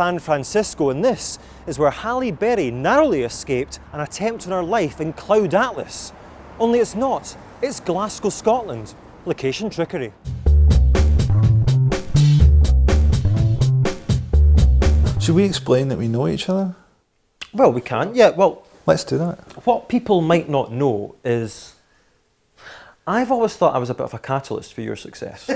San Francisco, and this is where Halle Berry narrowly escaped an attempt on her life in Cloud Atlas. Only it's not. It's Glasgow, Scotland. Location trickery. Should we explain that we know each other? Well, we can, yeah, well... Let's do that. What people might not know is I've always thought I was a bit of a catalyst for your success.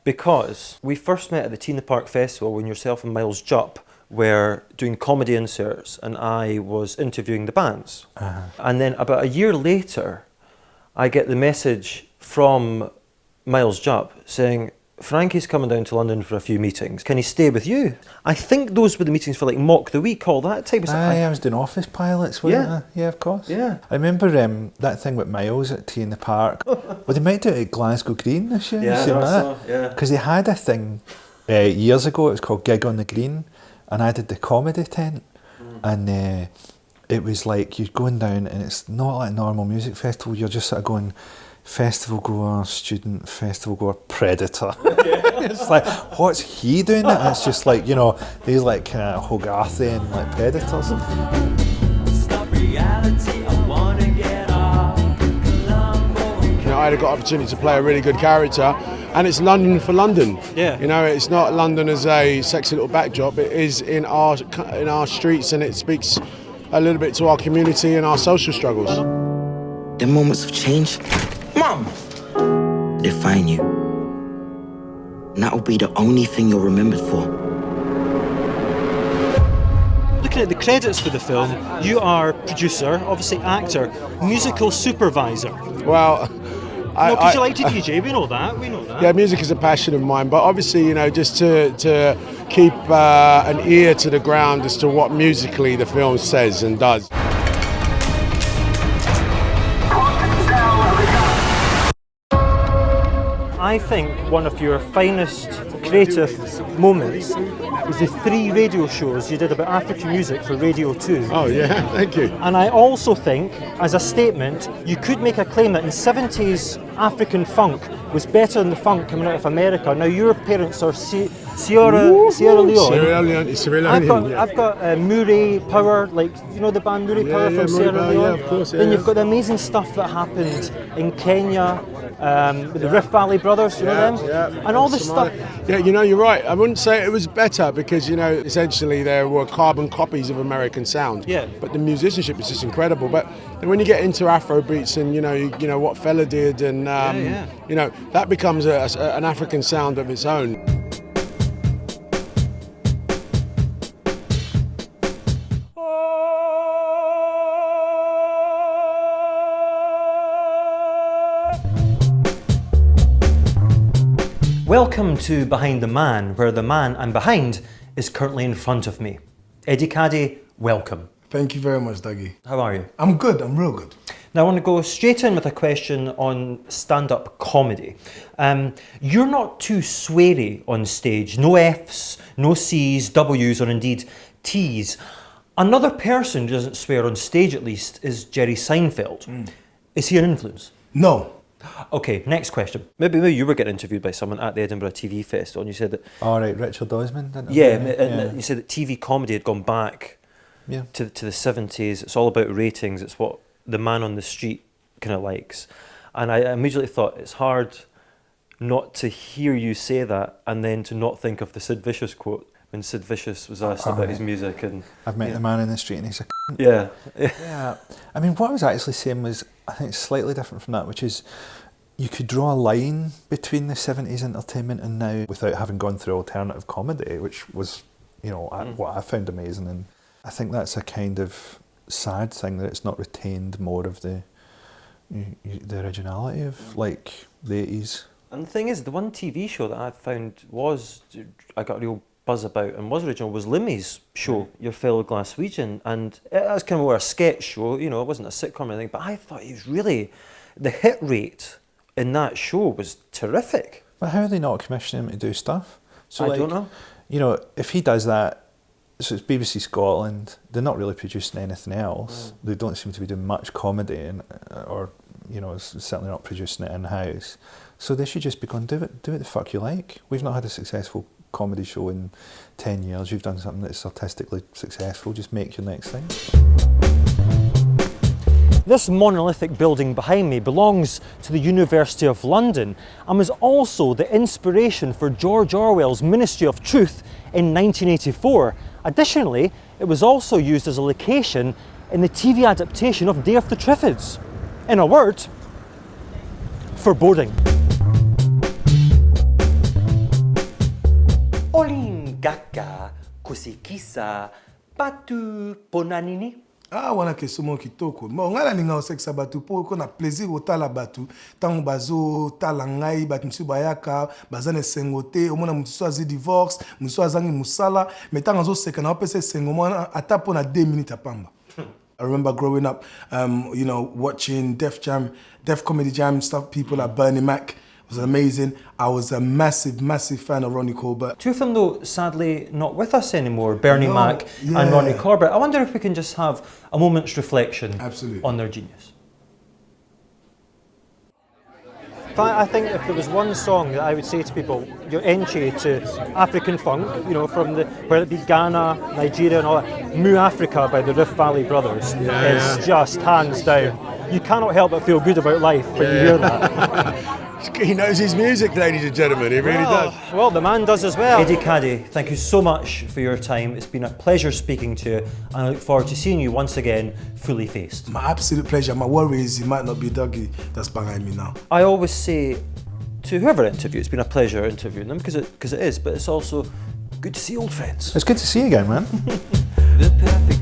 Because we first met at the Tea in the Park Festival when yourself and Miles Jupp were doing comedy inserts and I was interviewing the bands. And then about a year later, I get the message from Miles Jupp saying, Frankie's coming down to London for a few meetings. Can he stay with you? I think those were the meetings for like Mock the Week, all that type of stuff. I was doing office pilots, wasn't I? Yeah, of course. Yeah. I remember that thing with Miles at Tea in the Park. Well, they might do it at Glasgow Green this year. Yeah, you seen that? Yeah. Because they had a thing years ago, it was called Gig on the Green, and I did the comedy tent. And it was like you're going down and it's not like a normal music festival, you're just sort of going, festival goer, student, festival goer, predator. It's like, what's he doing? And it's just like, you know, these like kind of Hogarthian like predators. Stop reality, I wanna get off Colombo. You know, I had a good opportunity to play a really good character, and it's London for London. Yeah. You know, it's not London as a sexy little backdrop. It is in our streets, and it speaks a little bit to our community and our social struggles. The moments of change, Mom, define you. And that will be the only thing you're remembered for. Looking at the credits for the film, you are producer, obviously actor, musical supervisor. Well, No, because you like to DJ, we know that. Yeah, music is a passion of mine, but obviously, you know, just to keep an ear to the ground as to what musically the film says and does. I think one of your finest creative moments was the 3 radio shows you did about African music for Radio 2. Oh yeah, thank you. And I also think, as a statement, you could make a claim that in 70s African funk was better than the funk coming out of America. Now your parents are Sierra Leone. Sierra Leone. I've got Murray Power, like, you know the band Murray Power from Sierra Leone? Yeah, of course. Then you've got the amazing stuff that happened in Kenya, with the Rift Valley Brothers, you know them? Yeah. And all this stuff. Yeah, you know, you're right. I wouldn't say it was better because, you know, essentially there were carbon copies of American sound. Yeah. But the musicianship is just incredible. But when you get into Afro beats and, you know what Fela did and, you know, that becomes an African sound of its own. Welcome to Behind the Man, where the man I'm behind is currently in front of me. Eddie Kadi, welcome. Thank you very much, Dougie. How are you? I'm good, I'm real good. Now I want to go straight in with a question on stand-up comedy. You're not too sweary on stage, no Fs, no Cs, Ws or indeed Ts. Another person who doesn't swear on stage at least is Jerry Seinfeld. Is he an influence? No. Okay, next question. Maybe you were getting interviewed by someone at the Edinburgh TV Festival and you said that... All right, Richard Osman, didn't Yeah, you said that TV comedy had gone back to the 70s. It's all about ratings. It's what the man on the street kind of likes. And I immediately thought it's hard not to hear you say that and then to not think of the Sid Vicious quote when Sid Vicious was asked about his music. And I've met the man in the street and he's a yeah. Yeah. I mean, what I was actually saying was, I think it's slightly different from that, which is you could draw a line between the 70s entertainment and now without having gone through alternative comedy, which was, you know, what I found amazing. And I think that's a kind of sad thing that it's not retained more of the originality of like the 80s. And the thing is, the one TV show that I found I got a real buzz about and was original was Limmy's show, Your Fellow Glaswegian, and that's kind of more a sketch show, you know, it wasn't a sitcom or anything, but I thought he was really, the hit rate in that show was terrific. But how are they not commissioning him to do stuff? So I don't know. You know, if he does that, so it's BBC Scotland, they're not really producing anything else. They don't seem to be doing much comedy, or, you know, certainly not producing it in-house. So they should just be going, do what the fuck you like. We've not had a successful comedy show in 10 years, you've done something that's artistically successful, just make your next thing. This monolithic building behind me belongs to the University of London and was also the inspiration for George Orwell's Ministry of Truth in 1984. Additionally, it was also used as a location in the TV adaptation of Day of the Triffids. In a word, foreboding. Olin gaka kusikisa patu ponanini. Ah, wana kesomo kitoko. Mo ngala ninga osekisa batu po ko na plaisir otala batu. Tango bazo tala ngai batu msu bayaka, bazane sengote, omona mtu azi divorce, mtu azangi musala, metanga zo seka na opese sengo mwana ata po na 2 minutes apamba. I remember growing up, you know, watching Def Comedy Jam stuff, people like Bernie Mac. It was amazing. I was a massive, massive fan of Ronnie Corbett. Two of them, though, sadly not with us anymore, Bernie No, Mac yeah. and Ronnie Corbett. I wonder if we can just have a moment's reflection Absolutely. on their genius. I think if there was one song that I would say to people, you're entry to African funk, you know, from the, whether it be Ghana, Nigeria and all that, Mu Africa by the Rift Valley Brothers is just hands down. You cannot help but feel good about life when you hear that. He knows his music, ladies and gentlemen. He really does. Well, the man does as well. Eddie Kadi, thank you so much for your time. It's been a pleasure speaking to you, and I look forward to seeing you once again, fully faced. My absolute pleasure. My worry is it might not be Dougie that's behind me now. I always say to whoever I interview, it's been a pleasure interviewing them, because it is, but it's also good to see old friends. It's good to see you again, man. The perfect